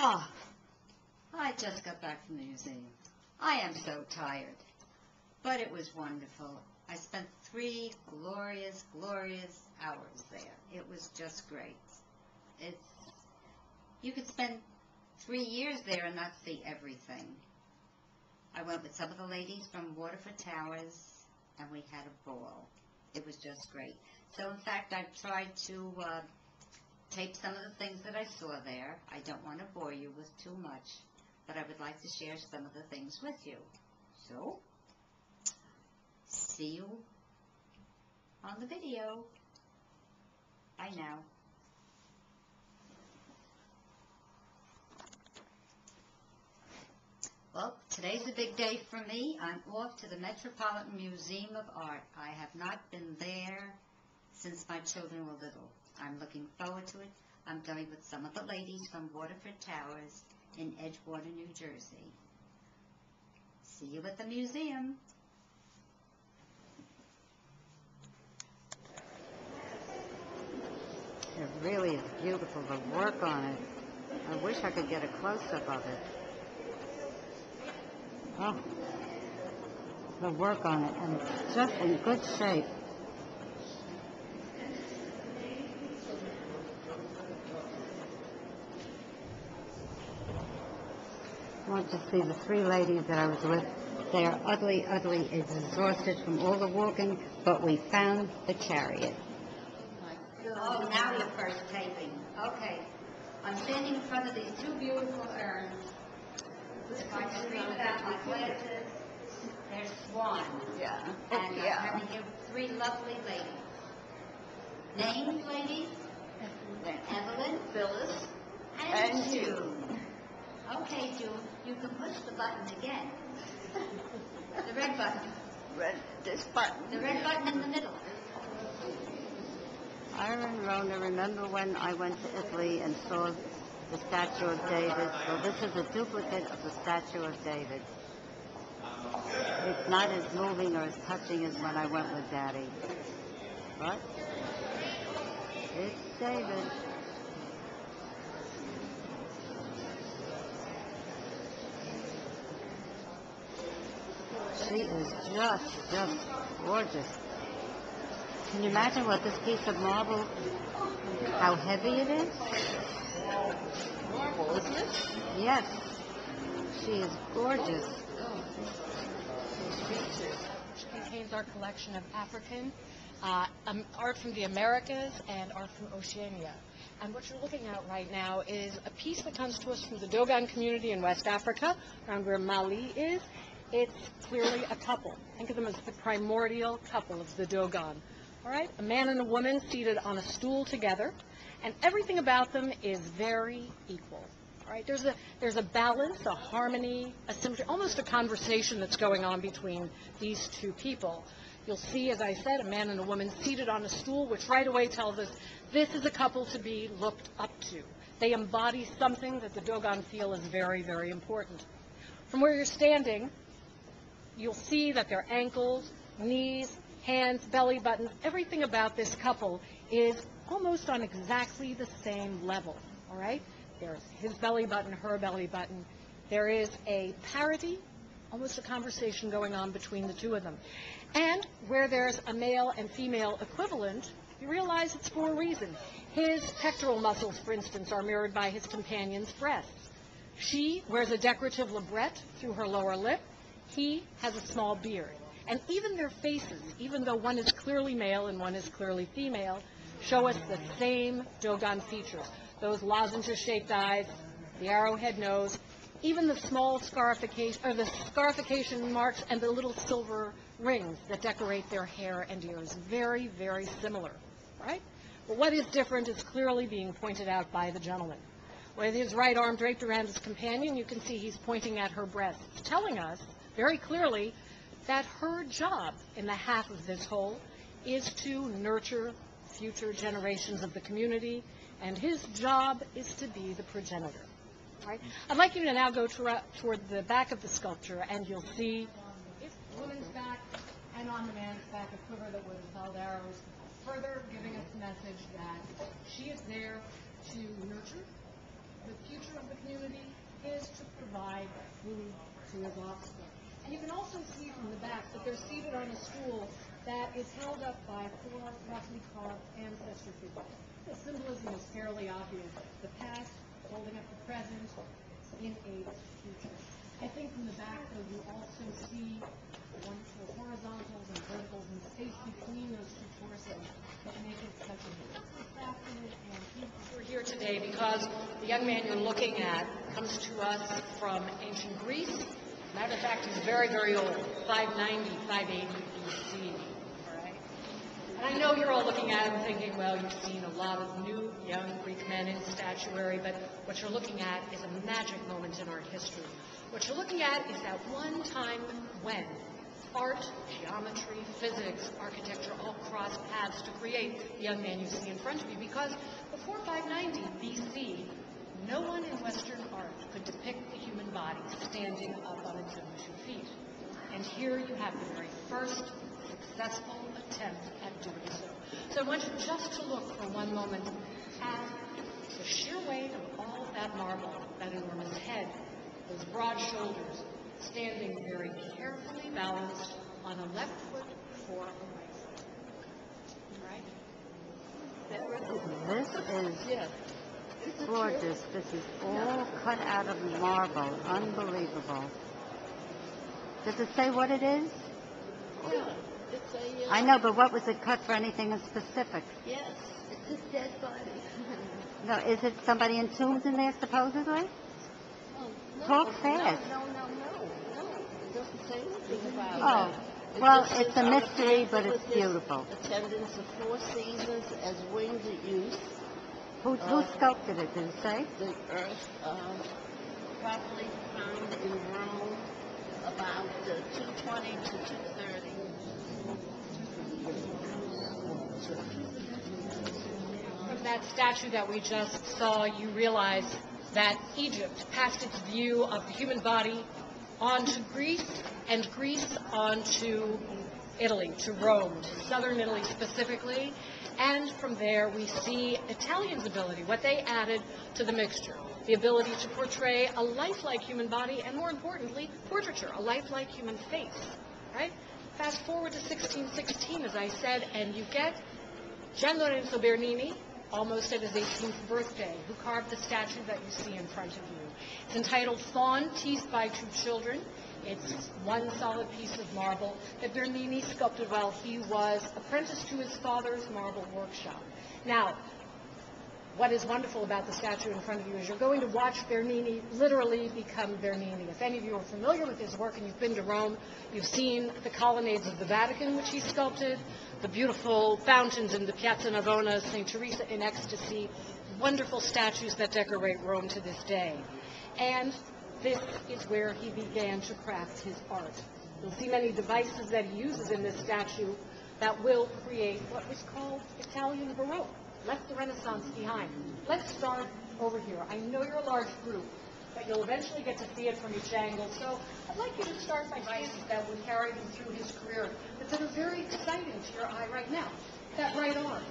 Ah, I just got back from the museum. I am so tired, but it was wonderful. I spent 3 glorious, glorious hours there. It was just great. You could spend 3 years there and not see everything. I went with some of the ladies from Waterford Towers, and we had a ball. It was just great. So, in fact, I've tried to tape some of the things that I saw there. I don't want to bore you with too much, but I would like to share some of the things with you. So, see you on the video. Bye now. Well, today's a big day for me. I'm off to the Metropolitan Museum of Art. I have not been there since my children were little. I'm looking forward to it. I'm going with some of the ladies from Waterford Towers in Edgewater, New Jersey. See you at the museum. It really is beautiful, the work on it. I wish I could get a close-up of it. Oh, the work on it, and it's just in good shape. I want to see the 3 ladies that I was with. They are utterly, utterly exhausted from all the walking, but we found the chariot. Oh, now you're first taping. Okay. I'm standing in front of these 2 beautiful urns. If I can read without my glasses, there's Swan. Yeah. And I'm having here 3 lovely ladies. Names, ladies? Evelyn, Phyllis, and June. Okay, June, you can push the button again. The red button. This button. The red button in the middle. Iron Rona, remember when I went to Italy and saw the statue of David? Well, this is a duplicate of the statue of David. It's not as moving or as touching as when I went with Daddy. But it's David. She is just gorgeous. Can you imagine what this piece of marble, how heavy it is? Marble, isn't it? Yes. She is gorgeous. Which contains our collection of African art from the Americas and art from Oceania. And what you're looking at right now is a piece that comes to us from the Dogon community in West Africa, around where Mali is. It's clearly a couple. Think of them as the primordial couple of the Dogon. All right, a man and a woman seated on a stool together, and everything about them is very equal. All right, there's a balance, a harmony, a symmetry, almost a conversation that's going on between these 2 people. You'll see, as I said, a man and a woman seated on a stool, which right away tells us this is a couple to be looked up to. They embody something that the Dogon feel is very, very important. From where you're standing, you'll see that their ankles, knees, hands, belly buttons, everything about this couple is almost on exactly the same level, all right? There's his belly button, her belly button. There is a parity, almost a conversation going on between the 2 of them. And where there's a male and female equivalent, you realize it's for a reason. His pectoral muscles, for instance, are mirrored by his companion's breasts. She wears a decorative labret through her lower lip. He has a small beard. And even their faces, even though one is clearly male and one is clearly female, show us the same Dogon features. Those lozenge-shaped eyes, the arrowhead nose, even the small scarification, or the scarification marks and the little silver rings that decorate their hair and ears. Very, very similar, right? But what is different is clearly being pointed out by the gentleman. With his right arm draped around his companion, you can see he's pointing at her breasts, telling us very clearly that her job in the half of this whole is to nurture future generations of the community, and his job is to be the progenitor. Right? I'd like you to now go toward the back of the sculpture, and you'll see the woman's back and on the man's back a quiver that would have held arrows, further giving us the message that she is there to nurture the future of the community is to provide food to his offspring. And you can also see from the back that they're seated on a stool that is held up by 4 roughly carved ancestor figures. The symbolism is fairly obvious. The past holding up the present in aid to the future. I think from the back, though, you also see wonderful horizontals and verticals and space between those two torsos that make it such a fascinating and beautiful. We're here today because the young man you're looking at comes to us from ancient Greece. Matter of fact, he's very, very old, 590, 580 BC. All right? And I know you're all looking at him thinking, well, you've seen a lot of new young Greek men in statuary, but what you're looking at is a magic moment in art history. What you're looking at is that one time when art, geometry, physics, architecture all cross paths to create the young man you see in front of you, because before 590 BC, no one in Western art could depict the human body standing up on its own 2 feet. And here you have the very first successful attempt at doing so. So I want you just to look for one moment at the sheer weight of all of that marble, that enormous head, those broad shoulders, standing very carefully balanced on a left foot before a right foot. All right? This is gorgeous. This is all cut out of marble. Unbelievable. Does it say what it is? Yeah, it's a... I know, but what was it cut for, anything in specific? Yes, it's a dead body. No, is it somebody entombed in there, supposedly? Oh, no, Talk fast. No. It doesn't say anything about Oh, it. well, just it's says a on the mystery, but pamphlet it's this beautiful. Attendance of 4 seasons as winged use. Who sculpted it, did it say? The earth, probably found in Rome about 220 to 230. From that statue that we just saw, you realize that Egypt passed its view of the human body onto Greece, and Greece onto Italy, to Rome, to southern Italy specifically. And from there, we see Italians' ability, what they added to the mixture, the ability to portray a lifelike human body, and more importantly, portraiture, a lifelike human face, right? Fast forward to 1616, as I said, and you get Gian Lorenzo Bernini, almost at his 18th birthday, who carved the statue that you see in front of you. It's entitled Fawn Teased by 2 Children. It's one solid piece of marble that Bernini sculpted while he was apprenticed to his father's marble workshop. Now, what is wonderful about the statue in front of you is you're going to watch Bernini literally become Bernini. If any of you are familiar with his work and you've been to Rome, you've seen the colonnades of the Vatican, which he sculpted, the beautiful fountains in the Piazza Navona, St. Teresa in Ecstasy, wonderful statues that decorate Rome to this day. And this is where he began to craft his art. You'll see many devices that he uses in this statue that will create what was called Italian Baroque. Left the Renaissance behind. Let's start over here. I know you're a large group, but you'll eventually get to see it from each angle. So I'd like you to start by devices that would carry him through his career, but that are very exciting to your eye right now. That right arm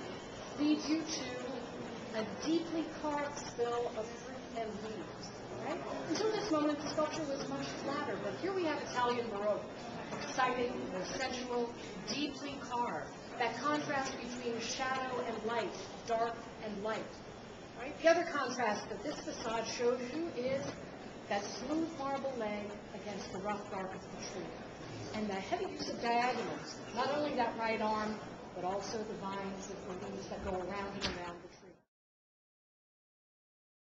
leads you to a deeply carved spill of fruit and leaves. Right? Until this moment, the sculpture was much flatter, but here we have Italian Baroque. Exciting, more sensual, deeply carved. That contrast between shadow and light, dark and light. Right? The other contrast that this facade shows you is that smooth marble leg against the rough dark of the tree. And the heavy use of diagonals, not only that right arm, but also the vines and the leaves that go around and around the tree.